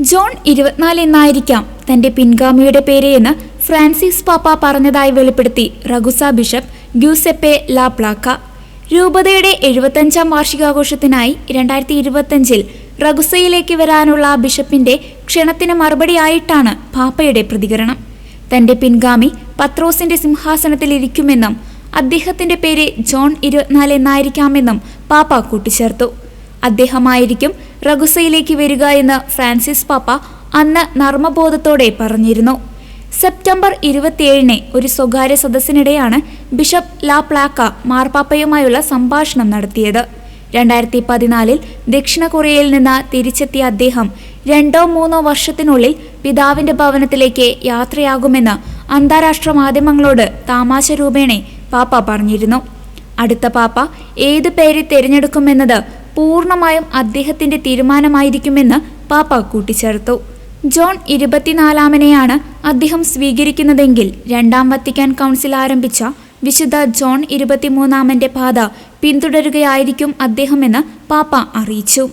John 24 എന്നായിരിക്കാം തന്റെ പിൻഗാമിയുടെ പേര് എന്ന് ഫ്രാൻസിസ് പാപ്പ പറഞ്ഞതായി വെളിപ്പെടുത്തി റഗുസ ബിഷപ്പ് ഗ്യൂസെപ്പെ ലാപ്ലാക്ക. രൂപതയുടെ 75-ാം വാർഷികാഘോഷത്തിനായി 2025-ൽ റഗുസയിലേക്ക് വരാനുള്ള ബിഷപ്പിന്റെ ക്ഷണത്തിന് മറുപടിയായിട്ടാണ് പാപ്പയുടെ പ്രതികരണം. തന്റെ പിൻഗാമി പത്രോസിന്റെ സിംഹാസനത്തിലിരിക്കുമെന്നും അദ്ദേഹത്തിന്റെ പേര് ജോൺ 24 എന്നായിരിക്കാമെന്നും പാപ്പ കൂട്ടിച്ചേർത്തു. അദ്ദേഹമായിരിക്കും റഗുസയിലേക്ക് വരിക എന്ന് ഫ്രാൻസിസ് പാപ്പ അന്ന് നർമ്മബോധത്തോടെ പറഞ്ഞിരുന്നു. സെപ്റ്റംബർ 27-ന് ഒരു സ്വകാര്യ സദസ്സിനിടെയാണ് ബിഷപ്പ് ലാപ്ലാക്ക മാർപ്പാപ്പയുമായുള്ള സംഭാഷണം നടത്തിയത്. 2014-ൽ ദക്ഷിണ കൊറിയയിൽ നിന്ന് തിരിച്ചെത്തിയ അദ്ദേഹം 2-3 വർഷത്തിനുള്ളിൽ പിതാവിന്റെ ഭവനത്തിലേക്ക് യാത്രയാകുമെന്ന് അന്താരാഷ്ട്ര മാധ്യമങ്ങളോട് തമാശ രൂപേണ പാപ്പ പറഞ്ഞിരുന്നു. അടുത്ത പാപ്പ ഏത് പേര് തിരഞ്ഞെടുക്കുമെന്നത് പൂർണ്ണമായും അദ്ദേഹത്തിന്റെ തീരുമാനമായിരിക്കുമെന്ന് പാപ്പ കൂട്ടിച്ചേർത്തു. ജോൺ 24-ാമനെയാണ് അദ്ദേഹം സ്വീകരിക്കുന്നതെങ്കിൽ 2-ാം വത്തിക്കാൻ കൗൺസിൽ ആരംഭിച്ച വിശുദ്ധ ജോൺ 23-ാമന്റെ പാത പിന്തുടരുകയായിരിക്കും അദ്ദേഹമെന്ന് പാപ്പ അറിയിച്ചു.